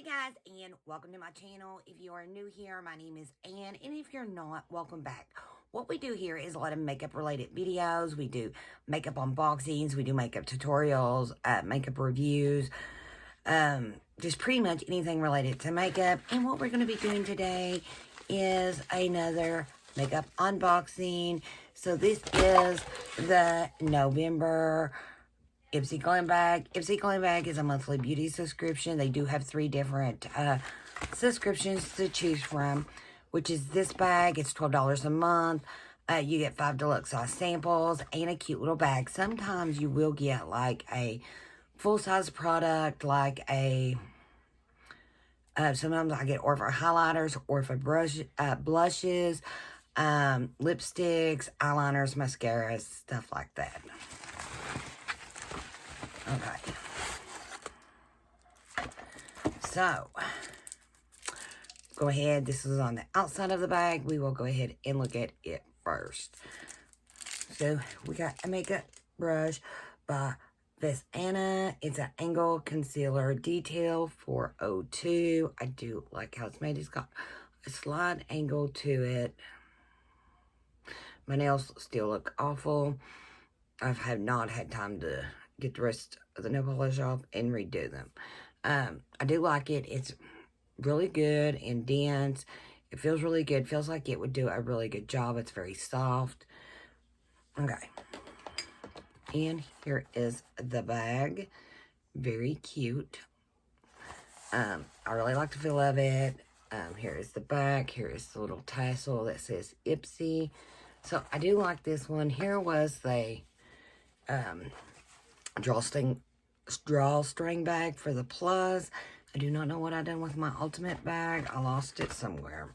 Hey guys, and welcome to my channel. If you are new here, my name is Ann, and if you're not, welcome back. What we do here is a lot of makeup related videos. We do makeup unboxings, we do makeup tutorials, makeup reviews, just pretty much anything related to makeup. And what we're going to be doing today is another makeup unboxing. So this is the November Ipsy Glam bag. Ipsy Glam bag is a monthly beauty subscription. They do have 3 different subscriptions to choose from, which is this bag. It's $12 a month. You get 5 deluxe size samples and a cute little bag. Sometimes you will get like a full-size product, like a sometimes I get Orpha highlighters, Orpha blushes, lipsticks, eyeliners, mascaras, stuff like that. Okay. So, go ahead. This is on the outside of the bag. We will go ahead and look at it first. So, we got a makeup brush by Vasanti. It's an angle concealer detail 402. I do like how it's made. It's got a slight angle to it. My nails still look awful. I have not had time to get the rest of the nail polish off and redo them. I do like it. It's really good and dense. It feels really good. Feels like it would do a really good job. It's very soft. Okay. And here is the bag. Very cute. I really like the feel of it. Here is the back. Here is the little tassel that says Ipsy. So I do like this one. Here was the drawstring bag for the plus. I do not know what I done with my ultimate bag. I lost it somewhere.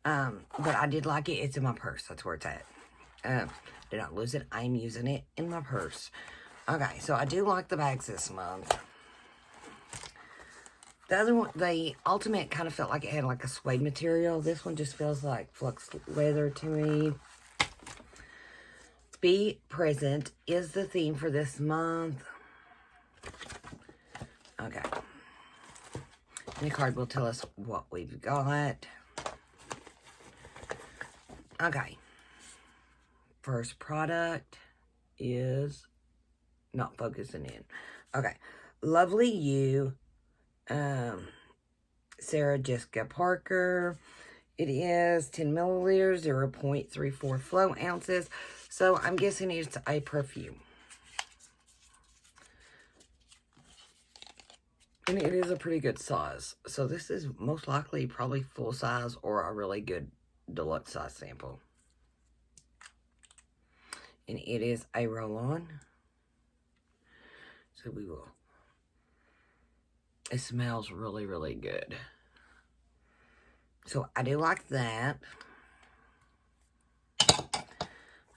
But I did like it. It's in my purse. That's where it's at. Did not lose it. I'm using it in my purse. Okay, so I do like the bags this month. The other one, the ultimate, kind of felt like it had like a suede material. This one just feels like flux leather to me. Be present is the theme for this month. Okay. And the card will tell us what we've got. Okay. First product is not focusing in. Okay. Lovely You. Sarah Jessica Parker. It is 10 milliliters, 0.34 flow ounces. So I'm guessing it's a perfume. And it is a pretty good size. So this is most likely probably full size or a really good deluxe size sample. And it is a roll-on. So we will. It smells really, really good. So I do like that.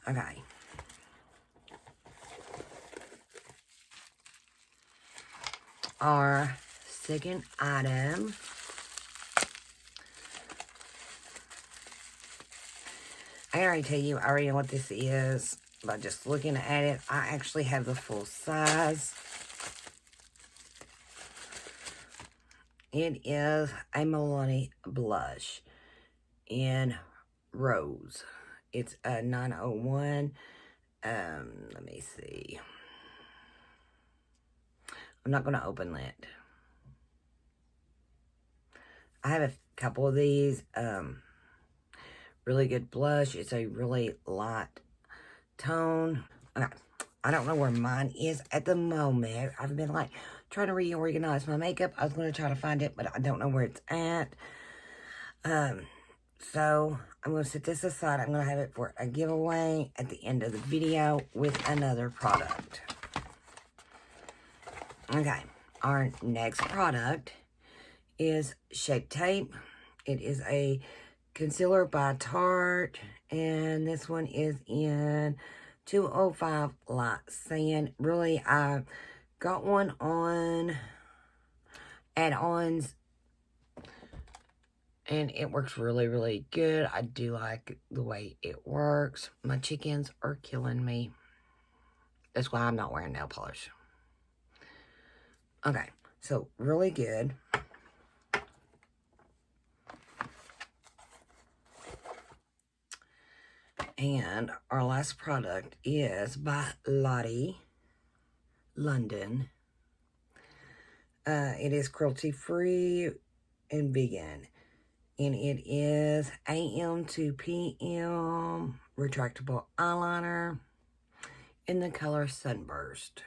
Okay. Our second item I already tell you, I already know what this is by just looking at it. I actually have the full size. It is a Milani blush in Rose. It's a 901. Let me see. I'm not going to open that. I have a couple of these. Really good blush. It's a really light tone. Okay. I don't know where mine is at the moment. I've been like trying to reorganize my makeup. I was going to try to find it, but I don't know where it's at. So I'm going to set this aside. I'm going to have it for a giveaway at the end of the video with another product. Okay. Our next product is Shape Tape. It is a concealer by Tarte, and this one is in 205 Light Sand. Really, I got one on add-ons, and it works really, really good. I do like the way it works. My chickens are killing me. That's why I'm not wearing nail polish. Okay, so really good. And our last product is by Lottie London. It is cruelty-free and vegan. And it is AM to PM retractable eyeliner in the color Sunburst.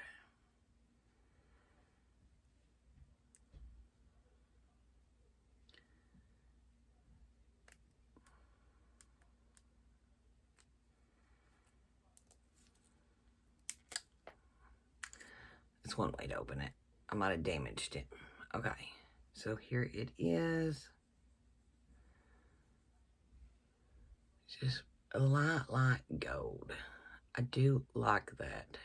That's one way to open it. I might have damaged it. Okay, so here it is. Just a light gold. I do like that.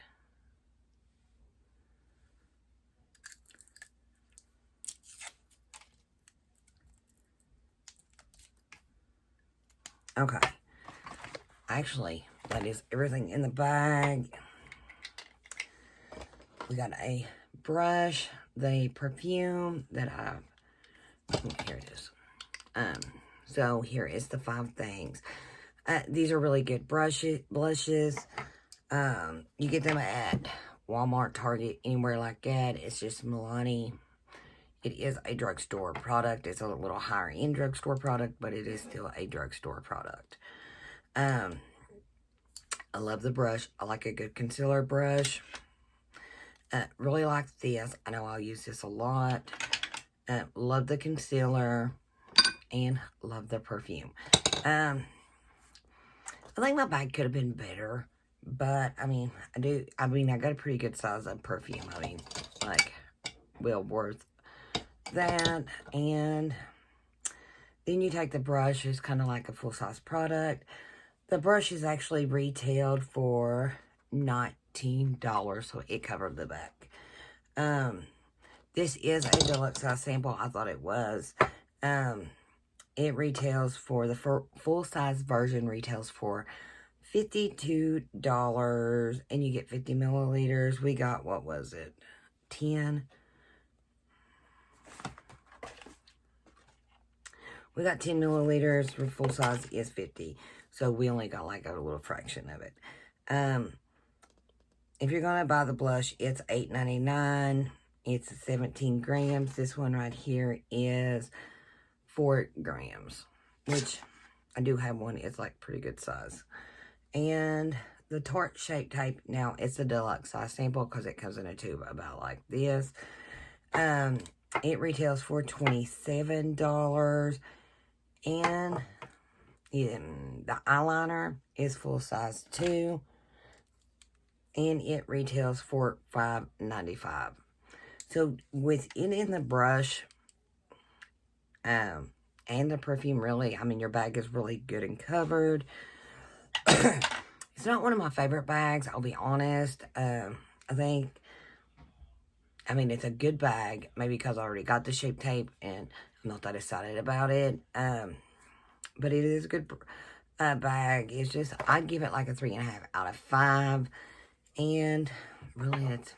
Okay. Actually, that is everything in the bag. We got a brush, the perfume that here it is. So here is the 5 things. These are really good blushes. You get them at Walmart, Target, anywhere like that. It's just Milani. It is a drugstore product. It's a little higher end drugstore product, but it is still a drugstore product. I love the brush. I like a good concealer brush. Really like this. I know I'll use this a lot. Love the concealer and love the perfume. I think my bag could have been better, but I mean, I got a pretty good size of perfume. I mean, like, well worth that. And then you take the brush. It's kind of like a full-size product. The brush is actually retailed for $19, so it covered the back. This is a deluxe size sample. I thought it was. It retails for the full-size version retails for $52, and you get 50 milliliters. We got, what was it, 10? We got 10 milliliters. For full size is 50. So we only got like a little fraction of it. If you're going to buy the blush, it's $8.99. It's 17 grams. This one right here is 4 grams, which I do have one. It's like pretty good size. And the Tarte Shape tape, now it's a deluxe size sample because it comes in a tube about like this. It retails for $27. And the eyeliner is full size too. And it retails for $5.95. So with it in the brush, and the perfume, really, I mean, your bag is really good and covered. It's not one of my favorite bags, I'll be honest. I mean, it's a good bag, maybe because I already got the Shape tape and I'm not that excited about it. But it is a good bag. It's just, I'd give it like a 3.5 out of 5. And really, that's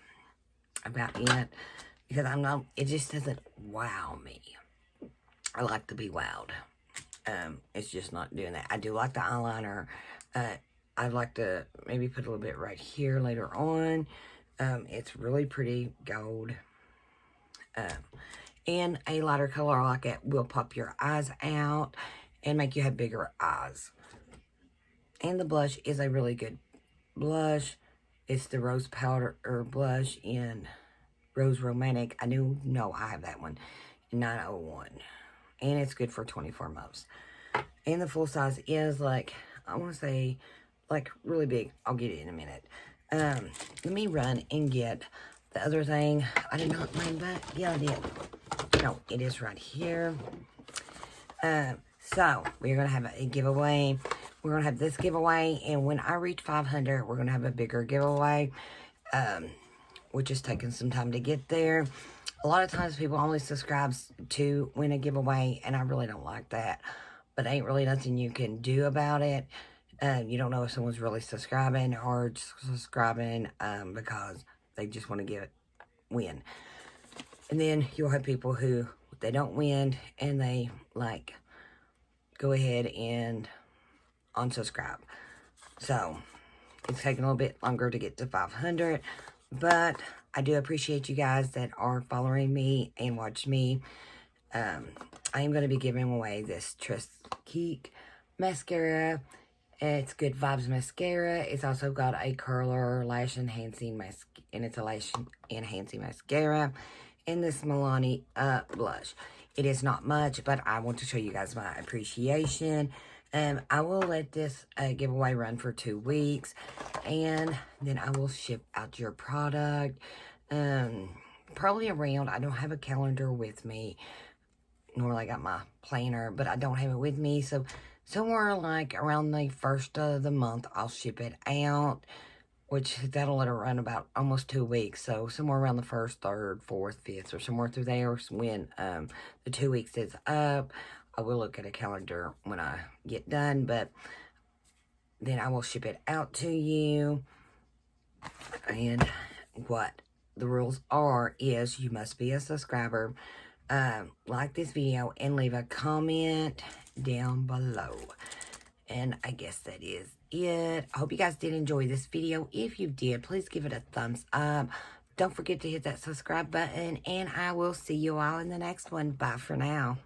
about it. Because it just doesn't wow me. I like to be wowed. It's just not doing that. I do like the eyeliner. I'd like to maybe put a little bit right here later on. It's really pretty gold. And a lighter color like it will pop your eyes out and make you have bigger eyes. And the blush is a really good blush. It's the Rose Powder blush in Rose Romantic. I do know I have that one in 901. And it's good for 24 months. And the full size is like, I want to say, like really big. I'll get it in a minute. Let me run and get the other thing. I did not mind that. Yeah, I did. No, it is right here. So, we're going to have a giveaway. We're going to have this giveaway. And when I reach 500, we're going to have a bigger giveaway. Which is taking some time to get there. A lot of times people only subscribe to win a giveaway. And I really don't like that. But ain't really nothing you can do about it. You don't know if someone's really subscribing or just subscribing because they just want to win. And then you'll have people who, they don't win and they like go ahead and unsubscribe. So, it's taking a little bit longer to get to 500. But I do appreciate you guys that are following me and watch me. I am going to be giving away this Tresque mascara. It's Good Vibes mascara. It's also got a curler, lash enhancing mascara, and it's a lash enhancing mascara. And this Milani blush. It is not much, but I want to show you guys my appreciation. I will let this giveaway run for 2 weeks, and then I will ship out your product. Probably around, I don't have a calendar with me. Normally I got my planner, but I don't have it with me. So somewhere like around the 1st of the month, I'll ship it out, which that'll let it run about almost 2 weeks. So somewhere around the 1st, 3rd, 4th, 5th, or somewhere through there when the 2 weeks is up. I will look at a calendar when I get done, but then I will ship it out to you. And what the rules are is you must be a subscriber. Like this video and leave a comment down below. And I guess that is it. I hope you guys did enjoy this video. If you did, please give it a thumbs up. Don't forget to hit that subscribe button, and I will see you all in the next one. Bye for now.